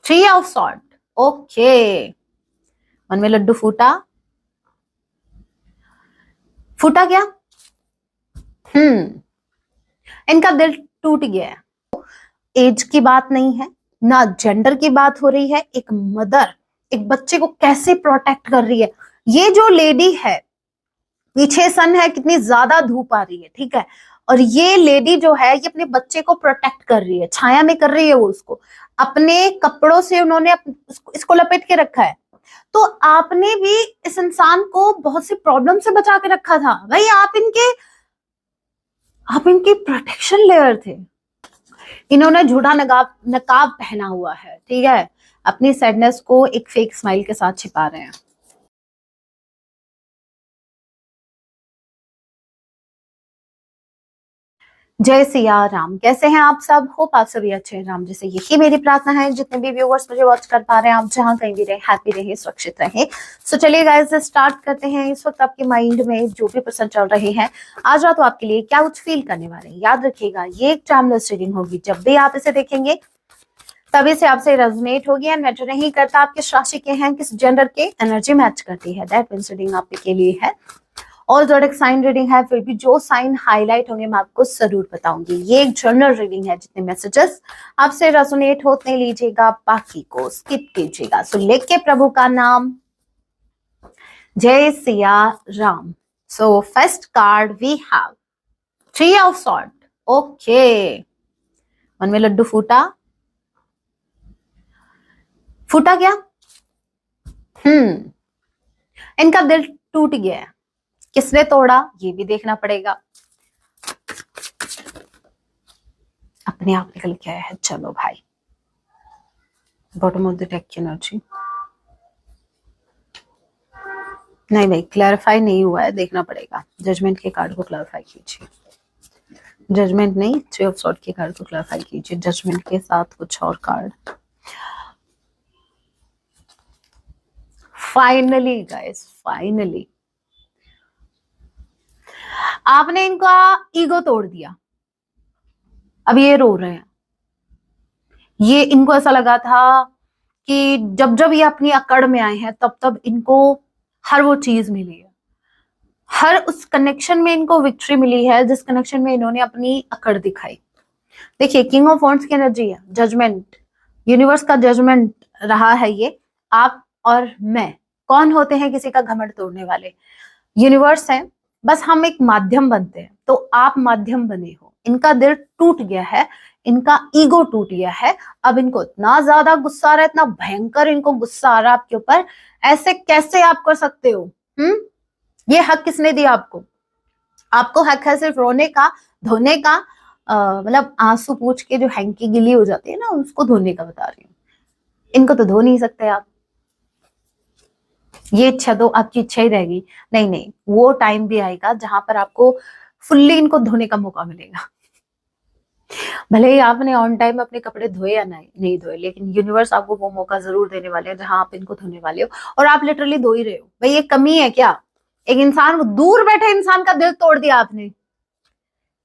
Three of sword. Okay, मन में लड्डू फूटा। फूटा क्या? इनका दिल टूट गया है। एज की बात नहीं है ना, जेंडर की बात हो रही है। एक मदर एक बच्चे को कैसे प्रोटेक्ट कर रही है। ये जो लेडी है, पीछे सन है, कितनी ज्यादा धूप आ रही है, ठीक है, और ये लेडी जो है ये अपने बच्चे को प्रोटेक्ट कर रही है, छाया में कर रही है। वो उसको अपने कपड़ों से उन्होंने इसको लपेट के रखा है। तो आपने भी इस इंसान को बहुत सी प्रॉब्लम से बचा के रखा था भाई। आप इनके प्रोटेक्शन लेयर थे। इन्होंने झूठा नकाब नकाब पहना हुआ है, ठीक है, अपनी सैडनेस को एक फेक स्माइल के साथ छिपा रहे हैं। जय सिया राम। कैसे हैं आप सब? होप आप सभी अच्छे हैं। राम जैसे यही मेरी प्रार्थना है। जितने भी व्यूअर्स मुझे वॉच कर पा रहे हैं, आप जहां कहीं भी रहे, हैप्पी रहे, सुरक्षित रहे। सो चलिए गाइस स्टार्ट करते हैं। इस वक्त आपके माइंड में जो भी पर्सन चल रहे हैं, आज रात तो आपके लिए क्या कुछ फील करने वाले हैं। याद रखिएगा ये एक टाइमलेस रीडिंग होगी। जब भी आप इसे देखेंगे तभी से आपसे रेजोनेट होगी। एंड मैटर नहीं करता आप किस राशि के हैं, किस जेंडर के, एनर्जी मैच करती है। दैट मींस रीडिंग आपके लिए है। ऑल जोडिक साइन रीडिंग है, फिर भी जो साइन हाईलाइट होंगे मैं आपको जरूर बताऊंगी। ये एक जनरल रीडिंग है। जितने मैसेजेस आपसे रेजोनेट होते लीजिएगा, बाकी को स्किप कीजिएगा। सो लेके प्रभु का नाम, जय Siya Ram. So first card we have three of sword. Okay, मन में लड्डू फूटा। फूटा क्या? इनका दिल टूट गया है। किसने तोड़ा ये भी देखना पड़ेगा। अपने आप निकल के आया है। चलो भाई, बॉटम ऑफ द डेक की एनर्जी। नहीं भाई, क्लैरिफाई नहीं हुआ है, देखना पड़ेगा। जजमेंट के कार्ड को क्लैरिफाई कीजिए। जजमेंट नहीं, थ्री ऑफ सॉर्ड के कार्ड को क्लैरिफाई कीजिए। जजमेंट के साथ कुछ और कार्ड। फाइनली गाइस, फाइनली आपने इनका ईगो तोड़ दिया। अब ये रो रहे हैं। ये इनको ऐसा लगा था कि जब जब ये अपनी अकड़ में आए हैं तब तब इनको हर वो चीज मिली है, हर उस कनेक्शन में इनको विक्ट्री मिली है जिस कनेक्शन में इन्होंने अपनी अकड़ दिखाई। देखिए, किंग ऑफ वॉन्ड्स की एनर्जी है, जजमेंट, यूनिवर्स का जजमेंट रहा है ये। आप और मैं कौन होते हैं किसी का घमंड तोड़ने वाले? यूनिवर्स है, बस हम एक माध्यम बनते हैं। तो आप माध्यम बने हो। इनका दिल टूट गया है, इनका ईगो टूट गया है। अब इनको इतना ज्यादा गुस्सा आ रहा है, इतना भयंकर इनको गुस्सा आ रहा है आपके ऊपर। ऐसे कैसे आप कर सकते हो? ये हक किसने दिया आपको? आपको हक है सिर्फ रोने का, धोने का, मतलब आंसू पूछ के जो हैंकी गिली हो जाती है ना, उसको धोने का बता रही हूँ। इनको तो धो नहीं सकते आप। ये इच्छा तो आपकी इच्छा ही रहेगी। नहीं नहीं, वो टाइम भी आएगा जहां पर आपको फुल्ली इनको धोने का मौका मिलेगा। भले ही आपने ऑन टाइम अपने कपड़े धोए या नहीं धोए, लेकिन यूनिवर्स आपको वो मौका जरूर देने वाले हैं जहां आप इनको धोने वाले हो। और आप लिटरली धो ही रहे हो भाई। ये कमी है क्या? एक इंसान, दूर बैठे इंसान का दिल तोड़ दिया आपने।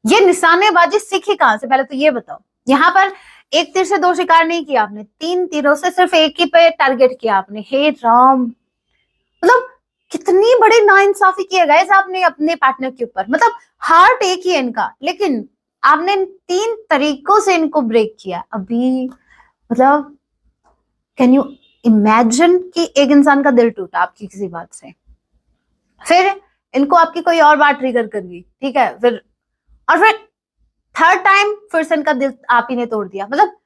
ये निशानेबाजी सीखी कहां से, पहले तो ये बताओ। यहाँ पर एक तीर से दो शिकार नहीं किया आपने, तीन तीरों से सिर्फ एक ही पे टारगेट किया आपने। हे राम, मतलब कितनी बड़ी नाइंसाफी की है गाइस आपने अपने पार्टनर के ऊपर। मतलब हार्ट एक ही है इनका, लेकिन आपने तीन तरीकों से इनको ब्रेक किया। अभी मतलब कैन यू इमेजिन कि एक इंसान का दिल टूटा आपकी किसी बात से, फिर इनको आपकी कोई और बात ट्रिगर कर गई, ठीक है, फिर और फिर थर्ड टाइम फिर से इनका दिल आप ही ने तोड़ दिया। मतलब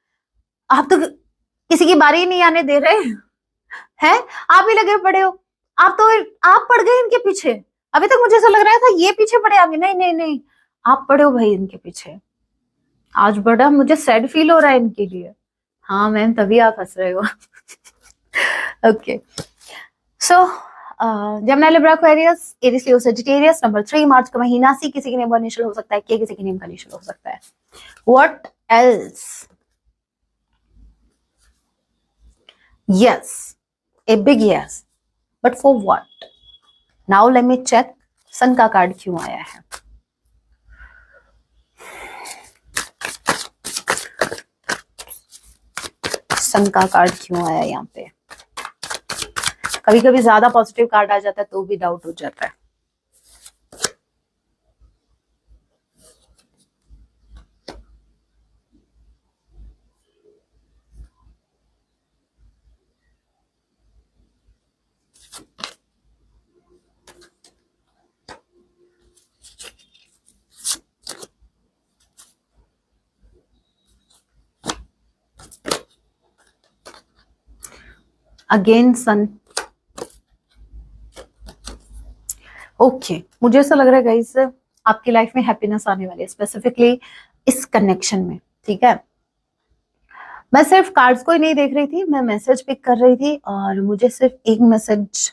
आप तो किसी की बारी ही नहीं आने दे रहे हैं। आप ही लगे पड़े हो। आप तो आप पड़ गए इनके पीछे। अभी तक मुझे ऐसा लग रहा था ये पीछे पड़े आगे। नहीं नहीं नहीं, आप पड़े हो भाई इनके पीछे। आज बड़ा मुझे सैड फील हो रहा है इनके लिए। हाँ मैम, तभी आप हंस रहे हो। Okay, so Gemini Libra Aquarius Aries Leo Sagittarius, number 3 March का महीना। सी किसी के नेम का इनिशियल हो सकता है, के किसी के नेम का इनिशियल हो सकता है। What else? Yes, a big yes, but for what? Now let me check sun का कार्ड क्यों आया है। शंका कार्ड क्यों आया यहाँ पे? कभी कभी ज्यादा पॉजिटिव कार्ड आ जाता है तो भी डाउट हो जाता है। अगेन सन। ओके, मुझे ऐसा लग रहा है गाइस आपकी लाइफ में हैप्पीनेस आने वाली है, स्पेसिफिकली इस कनेक्शन में। ठीक है, मैं सिर्फ कार्ड्स को ही नहीं देख रही थी, मैं मैसेज पिक कर रही थी और मुझे सिर्फ एक मैसेज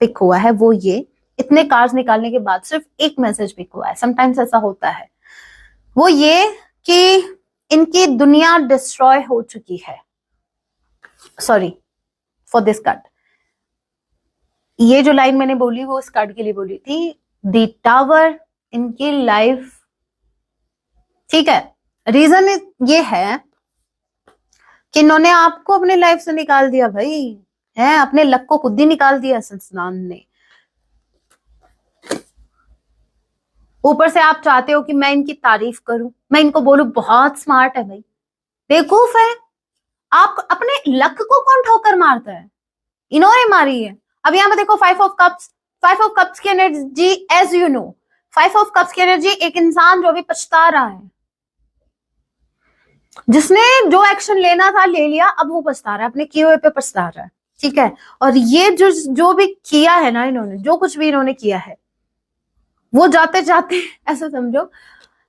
पिक हुआ है, वो ये, इतने कार्ड्स निकालने के बाद सिर्फ एक मैसेज पिक हुआ है। समटाइम्स ऐसा होता है, वो ये कि इनकी दुनिया डिस्ट्रॉय हो चुकी है। सॉरी फॉर दिस कार्ड, ये जो लाइन मैंने बोली वो इस कार्ड के लिए बोली थी, द टावर, इनकी लाइफ। ठीक है, रीजन ये है कि इन्होंने आपको अपने लाइफ से निकाल दिया भाई, है अपने लक को खुद ही निकाल दिया संस्थान ने। ऊपर से आप चाहते हो कि मैं इनकी तारीफ करूं, मैं इनको बोलूं बहुत स्मार्ट है भाई, बेवकूफ है। आप अपने लक को कौन ठोकर मारता है? इन्होंने मारी है। अब यहाँ पे देखो 5 ऑफ कप्स, 5 ऑफ कप्स की energy, as you know 5 of cups की एनर्जी एक इंसान जो भी पछता रहा है, जिसने जो एक्शन लेना था ले लिया, अब वो पछता रहा है, अपने किए हुए पे पछता रहा है। ठीक है, और ये जो भी किया है ना इन्होंने, जो कुछ भी इन्होंने किया है, वो जाते जाते ऐसा समझो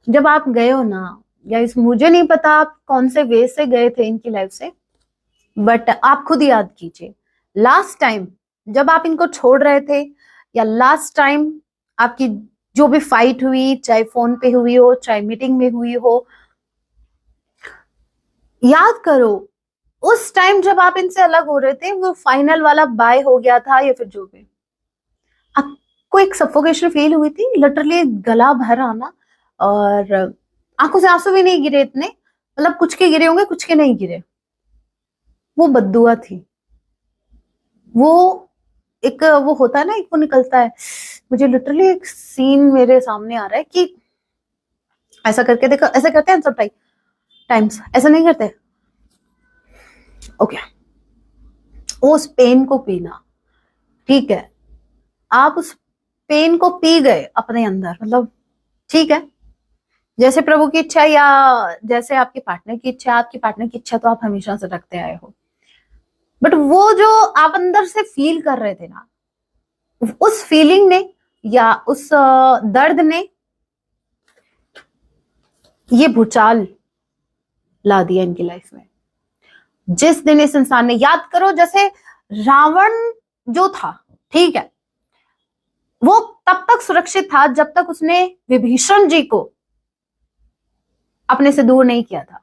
जब आप गए हो ना, या मुझे नहीं पता आप कौन से वे से गए थे इनकी लाइफ से, बट आप खुद याद कीजिए लास्ट टाइम जब आप इनको छोड़ रहे थे, या लास्ट टाइम आपकी जो भी फाइट हुई, चाहे फोन पे हुई हो, चाहे मीटिंग में हुई हो, याद करो उस टाइम जब आप इनसे अलग हो रहे थे, वो फाइनल वाला बाय हो गया था, या फिर जो भी, आपको एक सफोकेशन फील हुई थी, लिटरली गला भर आना, और आंखों से आंसू भी नहीं गिरे इतने, मतलब कुछ के गिरे होंगे, कुछ के नहीं गिरे। वो बद्दुआ थी, वो एक वो होता है ना, एक वो निकलता है। मुझे लिटरली एक सीन मेरे सामने आ रहा है कि ऐसा करके देखो, ऐसा करते हैं सब टाइम्स, ऐसा नहीं करते। ओके, उस पेन को पीना, ठीक है, आप उस पेन को पी गए अपने अंदर, मतलब ठीक है, जैसे प्रभु की इच्छा या जैसे आपके पार्टनर की इच्छा, आपकी पार्टनर की इच्छा तो आप हमेशा से रखते आए हो, बट वो जो आप अंदर से फील कर रहे थे ना, उस फीलिंग ने या उस दर्द ने ये भूचाल ला दिया इनकी लाइफ में। जिस दिन इस इंसान ने, याद करो जैसे रावण जो था, ठीक है, वो तब तक सुरक्षित था जब तक उसने विभीषण जी को अपने से दूर नहीं किया था।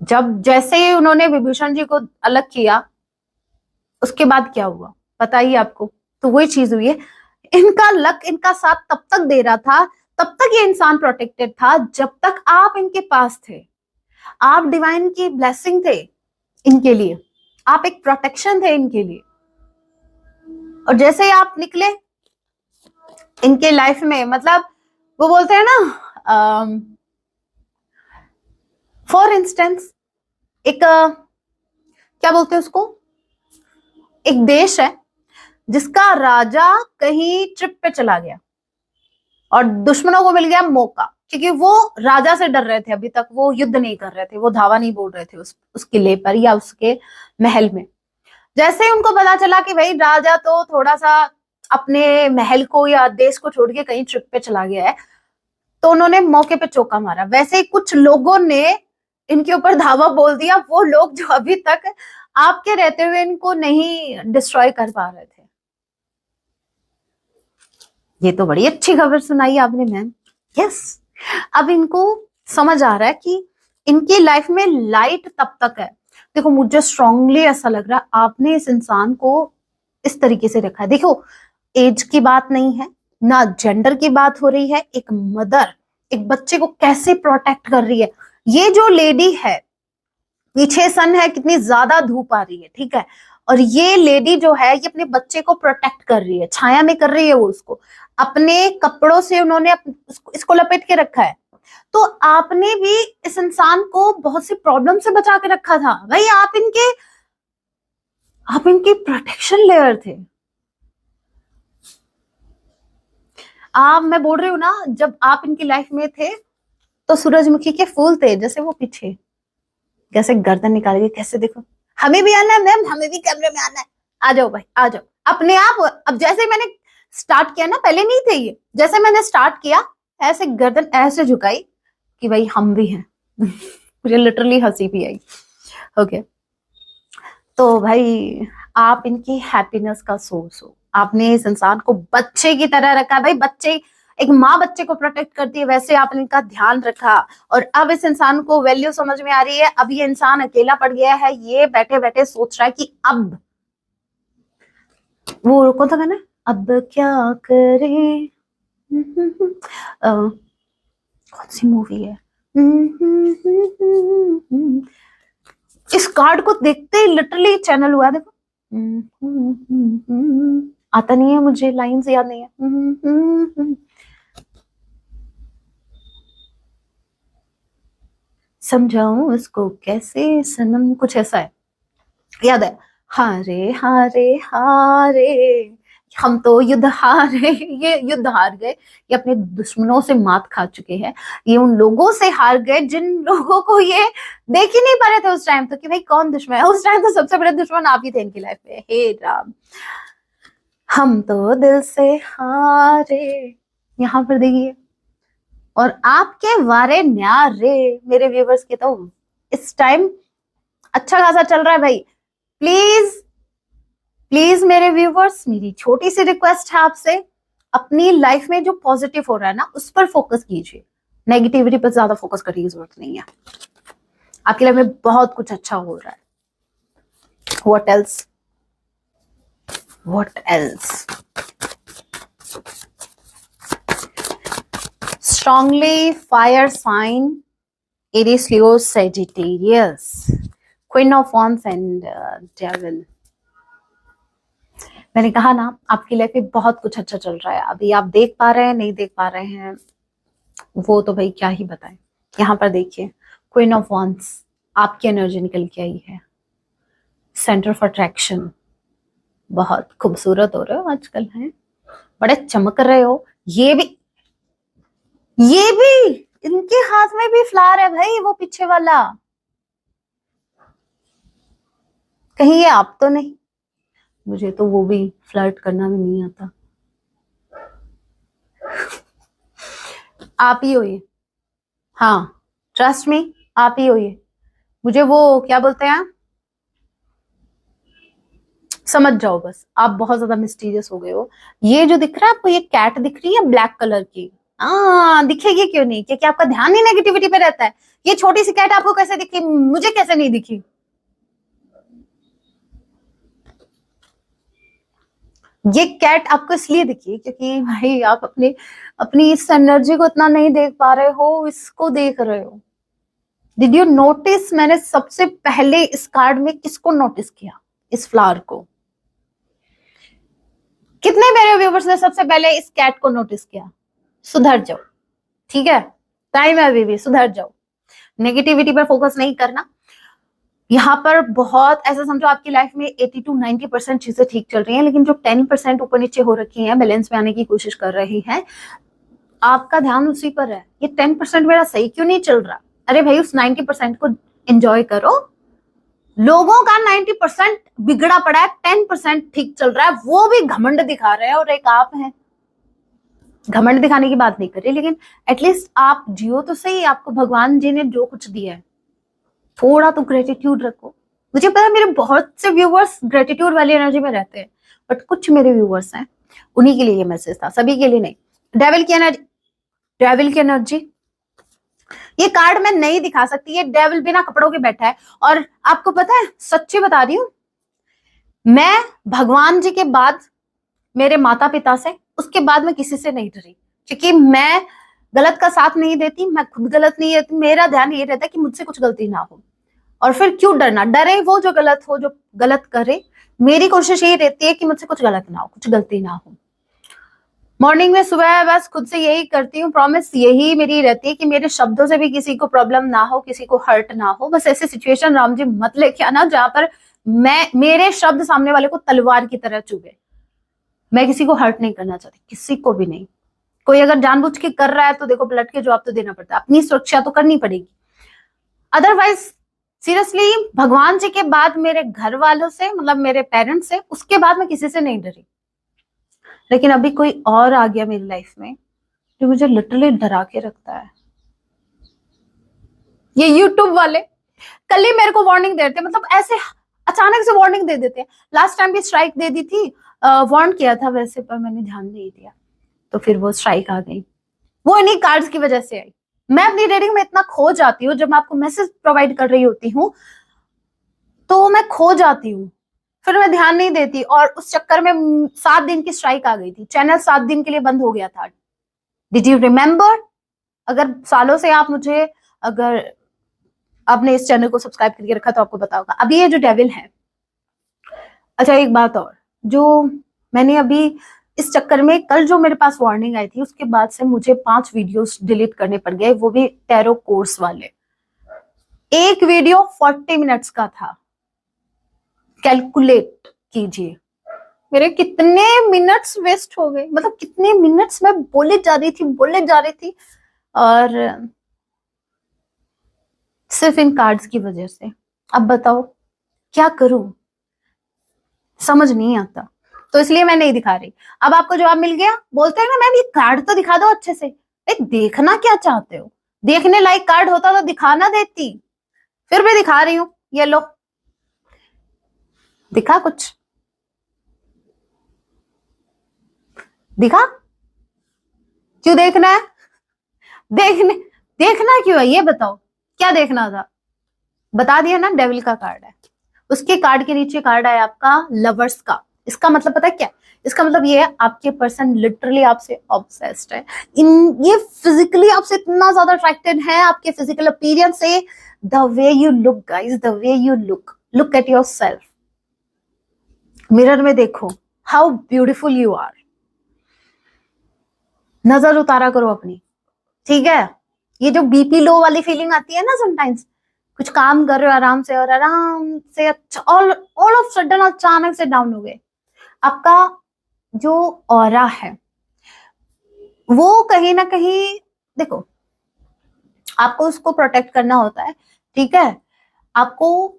जब जैसे ही उन्होंने विभीषण जी को अलग किया, उसके बाद क्या हुआ पता ही आपको। तो वही चीज हुई है, इनका लक इनका साथ तब तक दे रहा था, तब तक ये इंसान प्रोटेक्टेड था जब तक आप इनके पास थे। आप डिवाइन की ब्लेसिंग थे इनके लिए, आप एक प्रोटेक्शन थे इनके लिए। और जैसे ही आप निकले इनके लाइफ में, मतलब वो बोलते हैं ना, फॉर इंस्टेंस एक क्या बोलते हैं उसको, एक देश है जिसका राजा कहीं ट्रिप पे चला गया और दुश्मनों को मिल गया मौका, क्योंकि वो राजा से डर रहे थे, अभी तक वो युद्ध नहीं कर रहे थे, वो धावा नहीं बोल रहे थे उस किले पर या उसके महल में। जैसे ही उनको पता चला कि भाई राजा तो थोड़ा सा अपने महल को या देश को छोड़ के कहीं ट्रिप पे चला गया है, तो उन्होंने मौके पे चौका मारा। वैसे ही कुछ लोगों ने इनके ऊपर धावा बोल दिया, वो लोग जो अभी तक आपके रहते हुए इनको नहीं डिस्ट्रॉय कर पा रहे थे। ये तो बड़ी अच्छी खबर सुनाई आपने मैम। यस, अब इनको समझ आ रहा है कि इनकी लाइफ में लाइट तब तक है। देखो मुझे स्ट्रांगली ऐसा लग रहा है आपने इस इंसान को इस तरीके से रखा है। देखो एज की बात नहीं है ना, जेंडर की बात हो रही है, एक मदर एक बच्चे को कैसे प्रोटेक्ट कर रही है। ये जो लेडी है पीछे सन है, कितनी ज्यादा धूप आ रही है, ठीक है। और ये लेडी जो है ये अपने बच्चे को प्रोटेक्ट कर रही है, छाया में कर रही है वो उसको, अपने कपड़ों से उन्होंने इसको लपेट के रखा है। तो आपने भी इस इंसान को बहुत सी प्रॉब्लम से बचा के रखा था भाई, आप इनके प्रोटेक्शन लेयर थे। मैं बोल रही हूँ ना, जब आप इनकी लाइफ में थे तो सूरजमुखी के फूल थे जैसे वो पीछे, कैसे गर्दन निकाल के, कैसे देखो हमें भी आना है मैम, हमें भी कैमरे में आना है, आ जाओ भाई आ जाओ अपने आप। अब जैसे मैंने स्टार्ट किया ना, पहले नहीं थे ये, जैसे मैंने स्टार्ट किया ऐसे गर्दन ऐसे झुकाई कि भाई हम भी हैं। मुझे लिटरली हंसी भी आई। ओके, तो भाई आप इनकी हैप्पीनेस का सोर्स हो। आपने इस इंसान को बच्चे की तरह रखा भाई, बच्चे, एक माँ बच्चे को प्रोटेक्ट करती है वैसे आपने इनका ध्यान रखा। और अब इस इंसान को वैल्यू समझ में आ रही है, अब ये इंसान अकेला पड़ गया है, ये बैठे बैठे सोच रहा है कि अब वो कौन सा गाना है, अब क्या करे, कौन सी मूवी है, इस कार्ड को देखते ही लिटरली चैनल हुआ देखो, आता नहीं है मुझे, लाइंस याद नहीं है। समझाऊं उसको कैसे सनम, कुछ ऐसा है, याद है, हारे हारे हारे हम तो युद्ध हारे। ये युद्ध हार गए, ये अपने दुश्मनों से मात खा चुके हैं, ये उन लोगों से हार गए जिन लोगों को ये देख ही नहीं पा रहे थे उस टाइम तो, कि भाई कौन दुश्मन है। उस टाइम तो सबसे बड़े दुश्मन आप ही थे इनकी लाइफ में। हे राम, हम तो दिल से हारे, यहाँ पर देखिए। और आपके वारे न्यारे मेरे व्यूवर्स के तो इस टाइम अच्छा खासा चल रहा है भाई। प्लीज प्लीज मेरे व्यूवर्स, मेरी छोटी सी रिक्वेस्ट है आपसे, अपनी लाइफ में जो पॉजिटिव हो रहा है ना उस पर फोकस कीजिए, नेगेटिविटी पर ज्यादा फोकस करने की जरूरत नहीं है। आपकी लाइफ में बहुत कुछ अच्छा हो रहा है। What else, what else, strongly fire sign Aries, Leo, Sagittarius, Queen of Wands and Devil। मैंने कहा ना आपकी लाइफ में बहुत कुछ अच्छा चल रहा है। अभी आप देख पा रहे हैं नहीं देख पा रहे हैं वो तो भाई क्या ही बताएं। यहाँ पर देखिए क्वीन ऑफ वॉन्ड्स, आपकी एनर्जी निकल के आई है, सेंटर ऑफ अट्रैक्शन, बहुत खूबसूरत हो रहे हो आजकल, हैं बड़े चमक रहे हो। ये भी इनके हाथ में भी फ्लावर है भाई, वो पीछे वाला, कहीं ये आप तो नहीं। मुझे तो वो भी फ्लर्ट करना भी नहीं आता। आप ही हो ये, हाँ ट्रस्ट मी, आप ही हो ये। मुझे वो क्या बोलते हैं, समझ जाओ बस, आप बहुत ज्यादा मिस्टीरियस हो गए हो। ये जो दिख रहा है आपको, ये कैट दिख रही है ब्लैक कलर की, दिखेगी क्यों नहीं, क्योंकि आपका ध्यान ही नेगेटिविटी पे रहता है। ये छोटी सी कैट आपको कैसे दिखी, मुझे कैसे नहीं दिखी। ये कैट आपको इसलिए दिखी क्योंकि भाई आप अपनी इस एनर्जी को इतना नहीं देख पा रहे हो, इसको देख रहे हो। डिड यू नोटिस, मैंने सबसे पहले इस कार्ड में किसको नोटिस किया, इस फ्लावर को। कितने मेरे व्यूवर्स ने सबसे पहले इस कैट को नोटिस किया। सुधर जाओ, ठीक है, टाइम है अभी भी, सुधर जाओ, नेगेटिविटी पर फोकस नहीं करना। यहाँ पर बहुत ऐसा समझो आपकी लाइफ में 80 to 90% चीजें ठीक चल रही हैं, लेकिन जो 10% ऊपर नीचे हो रखी हैं, बैलेंस में आने की कोशिश कर रही हैं, आपका ध्यान उसी पर है। ये 10% मेरा सही क्यों नहीं चल रहा, अरे भाई उस 90% को एंजॉय करो। लोगों का 90% बिगड़ा पड़ा है, 10% ठीक चल रहा है, वो भी घमंड दिखा रहे हैं, और एक आप हैं। घमंड दिखाने की बात नहीं कर रही, लेकिन एटलीस्ट आप जियो तो सही, आपको भगवान जी ने जो कुछ दिया है थोड़ा तो ग्रेटिट्यूड रखो। मुझे पता है मेरे बहुत से व्यूवर्स ग्रेटिट्यूड वाली एनर्जी में रहते हैं, बट कुछ मेरे व्यूवर्स हैं उन्हीं के लिए ये मैसेज था, सभी के लिए नहीं। डेविल की एनर्जी, डेविल की एनर्जी, ये कार्ड मैं नहीं दिखा सकती, ये डेविल बिना कपड़ों के बैठा है। और आपको पता है, सच्ची बता रही हूं, मैं भगवान जी के बाद, मेरे माता पिता से, उसके बाद मैं किसी से नहीं डरी, क्योंकि मैं गलत का साथ नहीं देती, मैं खुद गलत नहीं रहती, मेरा ध्यान ये रहता है कि मुझसे कुछ गलती ना हो। और फिर क्यों डरना, डरे वो जो गलत करे। मेरी कोशिश यही रहती है कि मुझसे कुछ गलत ना हो, कुछ गलती ना हो। मॉर्निंग में सुबह बस खुद से यही करती हूँ, प्रॉमिस यही मेरी रहती है कि मेरे शब्दों से भी किसी को प्रॉब्लम ना हो, किसी को हर्ट ना हो। बस ऐसी सिचुएशन राम जी मत लेके आना जहां पर मेरे शब्द सामने वाले को तलवार की तरह चुभे। मैं किसी को हर्ट नहीं करना चाहती, किसी को भी नहीं। कोई अगर जानबूझ के कर रहा है तो देखो पलट के जवाब तो देना पड़ता है, अपनी सुरक्षा तो करनी पड़ेगी। अदरवाइज सीरियसली भगवान जी के बाद मेरे घर वालों से, मतलब मेरे पेरेंट्स से, उसके बाद मैं किसी से नहीं डरी। लेकिन अभी कोई और आ गया मेरी लाइफ में जो मुझे लिटरली डरा के रखता है। ये यूट्यूब वाले कल ही मेरे को वार्निंग दे देते, मतलब ऐसे अचानक से वार्निंग दे देते हैं। लास्ट टाइम भी स्ट्राइक दे दी थी, वार्न किया था वैसे, पर मैंने ध्यान नहीं दिया, तो फिर वो स्ट्राइक आ गई। वो इन्हीं कार्ड्स की वजह से आई। मैं अपनी रीडिंग में इतना खो जाती हूँ, जब मैं आपको मैसेज प्रोवाइड कर रही होती हूँ तो मैं खो जाती हूँ, फिर मैं ध्यान नहीं देती, और उस चक्कर में 7 दिन की स्ट्राइक आ गई थी, चैनल 7 दिन के लिए बंद हो गया था। Did you remember? अगर सालों से आप मुझे, अगर आपने इस चैनल को सब्सक्राइब करके रखा तो आपको पता होगा। अभी ये जो डेविल है, अच्छा एक बात और, जो मैंने अभी इस चक्कर में, कल जो मेरे पास वार्निंग आई थी उसके बाद से मुझे 5 वीडियोस डिलीट करने पड़ गए, वो भी टैरो कोर्स वाले। एक वीडियो 40 मिनट्स का था, कैलकुलेट कीजिए मेरे कितने मिनट्स वेस्ट हो गए, मतलब कितने मिनट्स मैं बोले जा रही थी, और सिर्फ इन कार्ड्स की वजह से। अब बताओ क्या करूं, समझ नहीं आता, तो इसलिए मैं नहीं दिखा रही। अब आपको जवाब मिल गया। बोलते हैं ना मैम ये कार्ड तो दिखा दो अच्छे से। देखना क्या चाहते हो? देखने लायक कार्ड होता तो दिखाना देती, फिर भी दिखा रही हूं। ये लो, दिखा कुछ? दिखा? क्यों देखना है? देखने देखना क्यों है ये बताओ, क्या देखना था? बता दिया ना, डेविल का कार्ड है। उसके कार्ड के नीचे कार्ड है आपका लवर्स का। इसका मतलब पता है क्या? इसका मतलब ये है आपके पर्सन लिटरली आपसे ऑब्सेस्ड है। इन ये फिजिकली आपसे इतना ज्यादा अट्रैक्टेड है, आपके फिजिकल अपीयरेंस से, the way you look guys, the way you look at yourself. Mirror में देखो हाउ ब्यूटीफुल यू आर। नजर उतारा करो अपनी, ठीक है? ये जो बीपी लो वाली फीलिंग आती है ना समटाइम्स, कुछ काम कर रहे हो आराम से, और आराम से अच्छा ऑल ऑफ सडन अचानक से डाउन हो गए। आपका जो ऑरा है वो कहीं ना कहीं, देखो आपको उसको प्रोटेक्ट करना होता है, ठीक है? आपको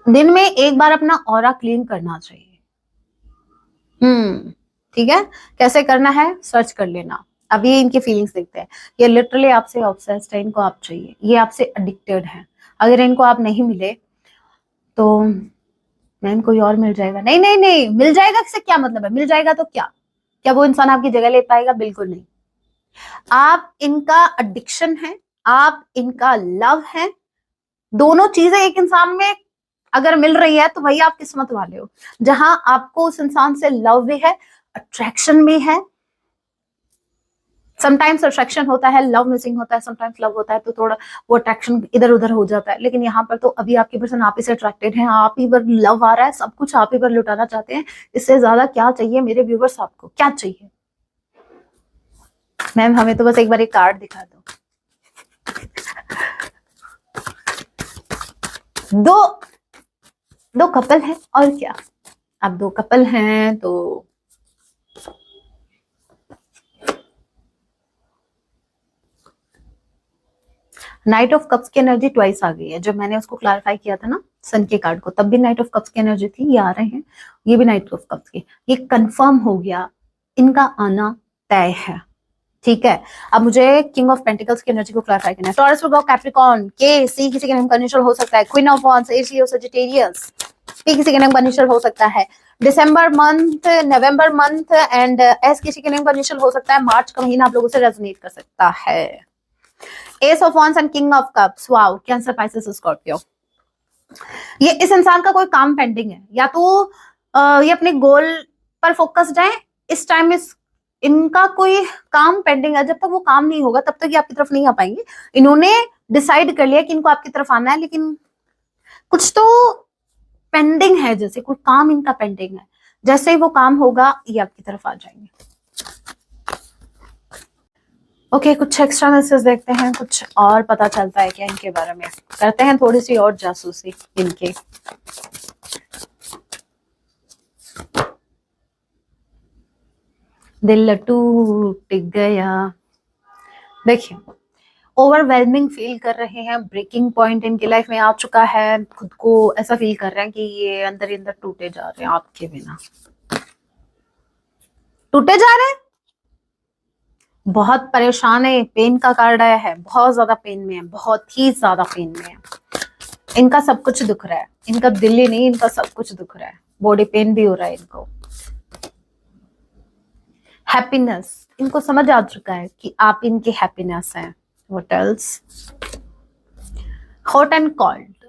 दिन में एक बार अपना ऑरा क्लीन करना चाहिए। ठीक है? कैसे करना है सर्च कर लेना। अब ये इनकी फीलिंग्स देखते हैं। ये लिटरली आपसे ऑब्सेस्ड है, इनको आप चाहिए, ये आपसे एडिक्टेड है। अगर इनको आप नहीं मिले तो मैम कोई और मिल जाएगा। नहीं नहीं नहीं, मिल जाएगा से क्या मतलब है? मिल जाएगा तो क्या, क्या वो इंसान आपकी जगह ले पाएगा? बिल्कुल नहीं। आप इनका एडिक्शन है, आप इनका लव है। दोनों चीजें एक इंसान में अगर मिल रही है तो भाई आप किस्मत वाले हो। जहां आपको उस इंसान से लव भी है, अट्रैक्शन भी है। समटाइम्स अट्रैक्शन होता है, लव मिसिंग होता है, समटाइम्स लव होता है तो थोड़ा वो अट्रैक्शन इधर उधर हो जाता है। लेकिन यहाँ पर तो अभी आपकी पर्सन आप ही से अट्रैक्टेड है, आप ही पर लव आ रहा है, सब कुछ आप ही पर लुटाना चाहते हैं। इससे ज्यादा क्या चाहिए मेरे व्यूवर्स? आपको क्या चाहिए? मैम हमें तो बस एक बार एक कार्ड दिखा दो। दो कपल है और क्या। अब 2 कपल हैं तो नाइट ऑफ कप्स की एनर्जी ट्वाइस आ गई है। जब मैंने उसको क्लैरिफाई किया था ना सन के कार्ड को, तब भी नाइट ऑफ कप्स की एनर्जी थी। ये आ रहे हैं, ये भी नाइट ऑफ कप्स की। ये कंफर्म हो गया, इनका आना तय है, ठीक है? अब मुझे किंग ऑफ पेंटिकल्स की एनर्जी को क्लैरिफाई करना है। टॉरस, वर्गो, कैप्रिकॉर्न, के सी किसी के नेम का इनिशियल हो सकता है। Queen of wands, S Leo, Sagittarius, P किसी के नेम का इनिशियल हो सकता है। December month, November month and S किसी के नेम का इनिशियल हो सकता है। मार्च का महीना आप लोगों से रेजोनेट कर सकता है। S of wands and king of cups, wow, cancer, Pisces, Scorpio. ये इस इंसान का कोई काम पेंडिंग है, या तो ये अपने गोल पर फोकस्ड है इस टाइम, इनका कोई काम पेंडिंग है, जब तक वो काम नहीं होगा तब तक ये आपकी तरफ नहीं आ पाएंगे। इन्होंने डिसाइड कर लिया कि इनको आपकी तरफ आना है, लेकिन कुछ तो पेंडिंग है, जैसे कोई काम इनका पेंडिंग है। जैसे ही वो काम होगा ये आपकी तरफ आ जाएंगे। ओके, कुछ एक्स्ट्रा मैसेज देखते हैं, कुछ और पता चलता है क्या इनके बारे में। करते हैं थोड़ी सी और जासूसी इनके। दिल टूट गया। देखिए, ओवरवेलमिंग फील कर रहे हैं, ब्रेकिंग पॉइंट इनकी लाइफ में आ चुका है, खुद को ऐसा फील कर रहे हैं कि ये अंदर ही अंदर टूटे जा रहे हैं आपके बिना, टूटे जा रहे हैं। बहुत परेशान है, पेन का कार्ड आया है, बहुत ज्यादा पेन में है, बहुत ही ज्यादा पेन में है। इनका सब कुछ दुख रहा है, इनका दिल ही नहीं, इनका सब कुछ दुख रहा है, बॉडी पेन भी हो रहा है इनको। हैप्पीनेस, इनको समझ आ चुका है कि आप इनकी हैप्पीनेस हैं। What else? Hot and cold,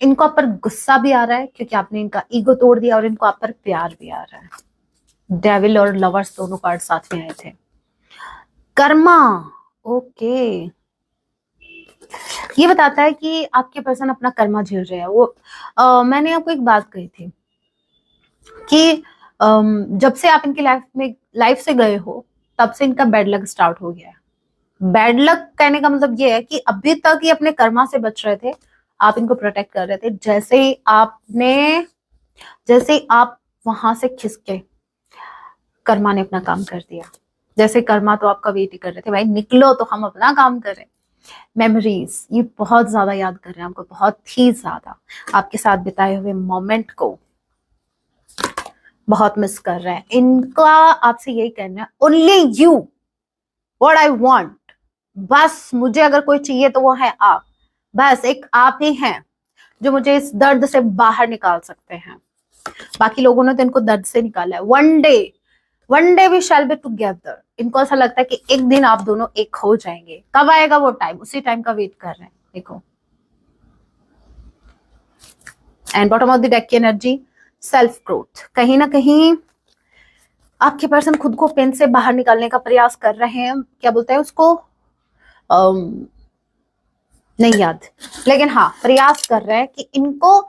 इनको आप पर गुस्सा भी आ रहा है क्योंकि आपने इनका ईगो तोड़ दिया, और इनको आप पर प्यार भी आ रहा है। डेविल और लवर्स दोनों कार्ड साथ में आए थे। कर्मा, ओके, ये बताता है कि आपके पर्सन अपना कर्मा झेल रहे हैं। वो मैंने आपको एक बात कही थी कि जब से आप इनकी लाइफ से गए हो तब से इनका बैड लक स्टार्ट हो गया है। बैड लक कहने का मतलब ये है कि अभी तक ये अपने कर्मा से बच रहे थे, आप इनको प्रोटेक्ट कर रहे थे। जैसे ही आप वहां से खिसके, कर्मा ने अपना काम कर दिया। जैसे कर्मा तो आपका वेट ही कर रहे थे, भाई निकलो तो हम अपना काम करें। मेमोरीज, ये बहुत ज्यादा याद कर रहे हैं आपको, बहुत ही ज्यादा आपके साथ बिताए हुए मोमेंट को बहुत मिस कर रहे हैं। इनका आपसे यही कहना है, only you what I want. बस मुझे अगर कोई चाहिए तो वो है आप, बस एक आप ही हैं जो मुझे इस दर्द से बाहर निकाल सकते हैं। बाकी लोगों ने तो इनको दर्द से निकाला है। One day we shall be together. इनको ऐसा लगता है कि एक दिन आप दोनों एक हो जाएंगे। कब आएगा वो टाइम, उसी टाइम का वेट कर रहे हैं। देखो, and bottom of the deck की एनर्जी, सेल्फ ग्रोथ। कहीं ना कहीं आपके पर्सन खुद को पेन से बाहर निकालने का प्रयास कर रहे हैं। क्या बोलते हैं उसको, नहीं याद, लेकिन हाँ, प्रयास कर रहे हैं कि इनको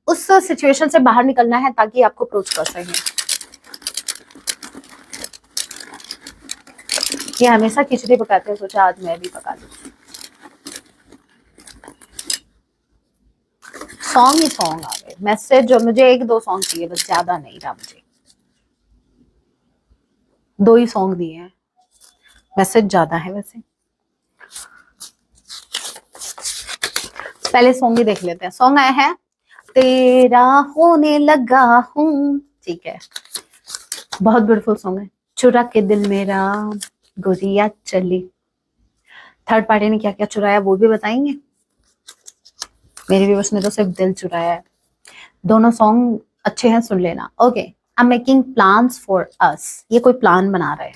उस सिचुएशन से बाहर निकलना है ताकि आपको अप्रोच कर सकें। ये हमेशा खिचड़ी पकाते हैं, सोचा आज मैं भी पका लूं। सॉन्ग ही सॉन्ग आ गए, मैसेज जो मुझे एक दो सॉन्ग चाहिए बस, ज्यादा नहीं रहा मुझे। दो ही सॉन्ग दिए हैं, मैसेज ज्यादा है वैसे। पहले सॉन्ग ही देख लेते हैं। सॉन्ग आया है, तेरा होने लगा हूं, ठीक है, बहुत ब्यूटीफुल सॉन्ग है। चुरा के दिल मेरा गोरिया चली। थर्ड पार्टी ने क्या क्या चुराया वो भी बताएंगे। मेरे व्यूअर्स ने तो सिर्फ दिल चुराया है। दोनों सॉन्ग अच्छे हैं, सुन लेना। Okay, I am making plans for us. ये कोई प्लान बना रहे हैं,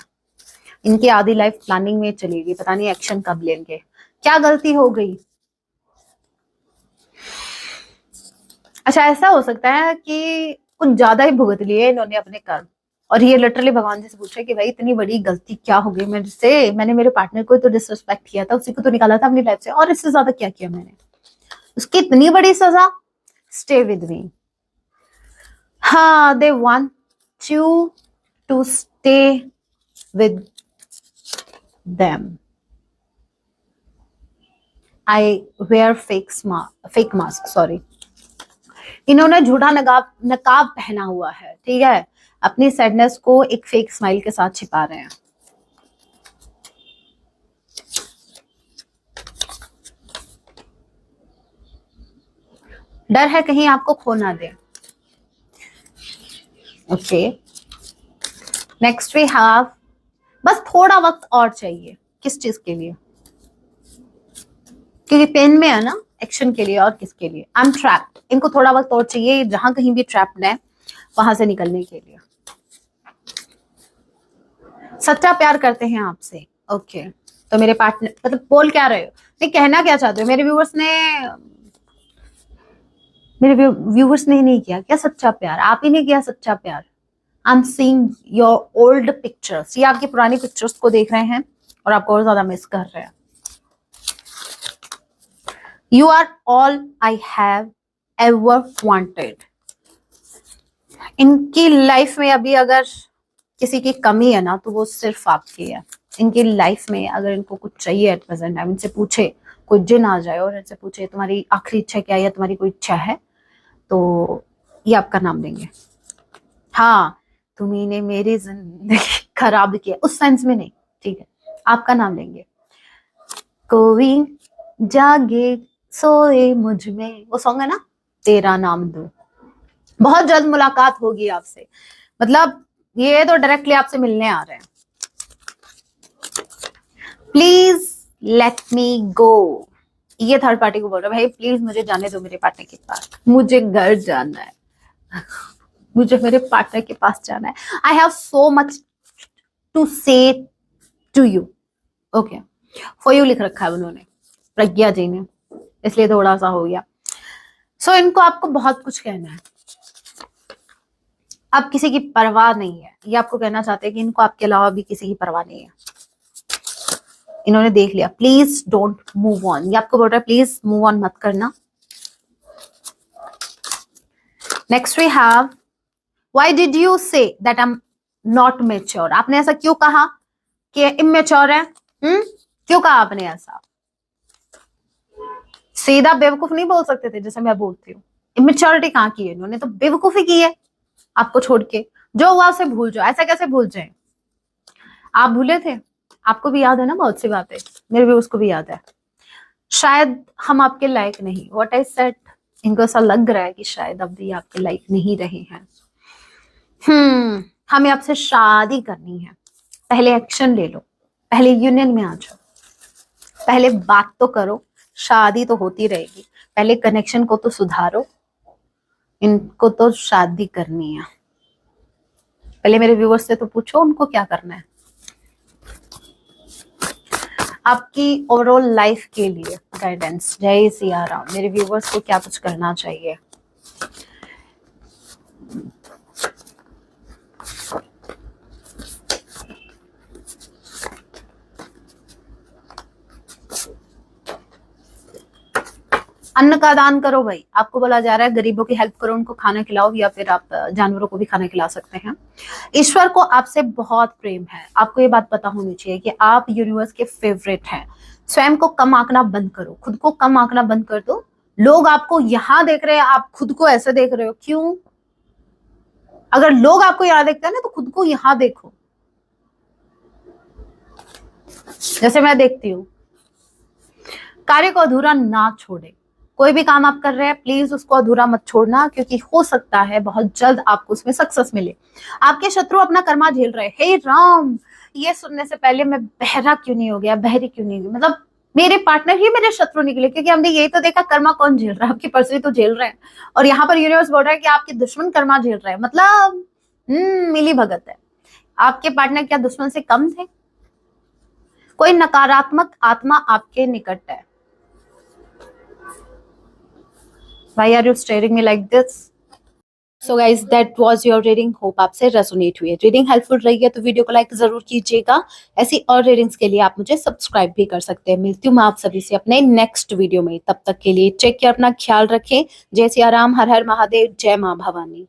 इनकी आधी लाइफ प्लानिंग में चलेगी, पता नहीं एक्शन कब लेंगे। क्या गलती हो गई? अच्छा, ऐसा हो सकता है कि कुछ ज्यादा ही भुगत लिए इन्होंने अपने कर्म, और ये लिटरली भगवान जी से पूछे कि भाई इतनी बड़ी गलती क्या हो गई मेरे से, मैंने मेरे पार्टनर को तो डिसरिस्पेक्ट किया था, उसी को तो निकाला था अपनी लाइफ से, और इससे ज्यादा क्या किया मैंने, उसकी इतनी बड़ी सजा। Stay with me. हाँ, they want you to stay with them. I wear fake mask, sorry. इन्होंने झूठा नकाब पहना हुआ है, ठीक है, अपनी सैडनेस को एक फेक स्माइल के साथ छिपा रहे हैं। डर है कहीं आपको खो ना दे। ओके, नेक्स्ट वी हैव, बस थोड़ा वक्त और चाहिए। किस चीज के लिए? क्योंकि पेन में है ना, एक्शन के लिए, और किसके लिए? I am trapped. इनको थोड़ा वक्त और चाहिए, जहां कहीं भी ट्रैप्ड है वहां से निकलने के लिए। सच्चा प्यार करते हैं आपसे। ओके, तो मेरे पार्टनर, मतलब बोल क्या रहे हो, नहीं कहना क्या चाहते हो? मेरे व्यूवर्स ने ही नहीं किया क्या सच्चा प्यार? आप ही ने किया सच्चा प्यार। I am seeing your old pictures, ये आपकी पुरानी पिक्चर्स को देख रहे हैं और आपको और ज्यादा मिस कर रहे हैं। You are all I have ever wanted. इनकी लाइफ में अभी अगर किसी की कमी है ना तो वो सिर्फ आपकी है। इनकी लाइफ में अगर इनको कुछ चाहिए एट प्रेजेंट टाइम, इनसे पूछे, कोई जिन आ जाए और इनसे पूछे तुम्हारी आखिरी इच्छा क्या है या तुम्हारी कोई इच्छा है, तो ये आपका नाम लेंगे। हाँ, तुम्ही ने मेरी जिंदगी खराब किया उस सेंस में नहीं, ठीक है, आपका नाम लेंगे। कोई जागे सोए मुझ में, वो सॉन्ग है ना, तेरा नाम दो। बहुत जल्द मुलाकात होगी आपसे, मतलब ये तो डायरेक्टली आपसे मिलने आ रहे हैं। प्लीज लेट मी गो, ये थर्ड पार्टी को बोल रहा है, भाई प्लीज मुझे जाने दो मेरे पार्टनर के पास, मुझे घर जाना है मुझे मेरे पार्टनर के पास जाना है। I have so much to say to you. Okay, for you लिख रखा है उन्होंने, प्रज्ञा जी ने, इसलिए थोड़ा सा हो गया। सो इनको आपको बहुत कुछ कहना है, अब किसी की परवाह नहीं है। ये आपको कहना चाहते हैं कि इनको आपके अलावा भी किसी की परवाह नहीं है। इन्होंने देख लिया, प्लीज डोंट मूव ऑन, ये आपको बोल रहा है प्लीज मूव ऑन मत करना। Next we have, why did you say that I am not mature. आपने ऐसा क्यों कहा कि इमेच्योर है? क्यों कहा आपने ऐसा? सीधा बेवकूफ नहीं बोल सकते थे जैसे मैं बोलती हूँ। इमेच्योरिटी कहाँ की है? इन्होंने तो बेवकूफी की है आपको छोड़ के। जो हुआ उसे भूल जाओ, ऐसा कैसे भूल जाए? आप भूले थे? आपको भी याद है ना बहुत सी बातें, मेरे भी उसको भी याद है। शायद हम आपके लायक नहीं, व्हाट आई सेड, इनको ऐसा लग रहा है कि शायद अब भी आपके लायक नहीं रहे हैं। हमें आपसे शादी करनी है, पहले एक्शन ले लो, पहले यूनियन में आ जाओ, पहले बात तो करो, शादी तो होती रहेगी, पहले कनेक्शन को तो सुधारो, इनको तो शादी करनी है। पहले मेरे व्यूअर्स से तो पूछो उनको क्या करना है। आपकी ओवरऑल लाइफ के लिए गाइडेंस, जय सिया राम, मेरे व्यूअर्स को क्या कुछ करना चाहिए? अन्न का दान करो भाई, आपको बोला जा रहा है गरीबों की हेल्प करो, उनको खाना खिलाओ, या फिर आप जानवरों को भी खाना खिला सकते हैं। ईश्वर को आपसे बहुत प्रेम है, आपको ये बात पता होनी चाहिए कि आप यूनिवर्स के फेवरेट हैं। स्वयं को कम आंकना बंद करो, खुद को कम आंकना बंद कर दो। लोग आपको यहाँ देख रहे हैं, आप खुद को ऐसे देख रहे हो, क्यों? अगर लोग आपको यहाँ देखते हैं ना तो खुद को यहाँ देखो जैसे मैं देखती हूँ। कार्य को अधूरा ना छोड़े, कोई भी काम आप कर रहे हैं प्लीज उसको अधूरा मत छोड़ना, क्योंकि हो सकता है बहुत जल्द आपको उसमें सक्सेस मिले। आपके शत्रु अपना कर्मा झेल रहे हैं। हे राम, ये सुनने से पहले मैं बहरा क्यों नहीं हो गया, बहरी क्यों नहीं हुई, मतलब मेरे पार्टनर ही मेरे शत्रु निकले, क्योंकि हमने यही तो देखा कर्मा कौन झेल रहा है, आपकी पर्सनली तो झेल रहे हैं, और यहाँ पर यूनिवर्स बोल रहा है कि आपके दुश्मन कर्मा झेल रहे हैं, मतलब मिली भगत है। आपके पार्टनर क्या दुश्मन से कम थे? कोई नकारात्मक आत्मा आपके निकट है। Why are you staring me like this? So guys, that was your reading. Hope आपसे रेजोनेट हुई है, रीडिंग हेल्पफुल रही है तो वीडियो को लाइक जरूर कीजिएगा। ऐसी और रीडिंग्स के लिए आप मुझे सब्सक्राइब भी कर सकते हैं। मिलती हूँ मैं आप सभी से अपने नेक्स्ट वीडियो में, तब तक के लिए टेक केयर, अपना ख्याल रखें। जय सिया राम, हर हर महादेव, जय माँ भवानी।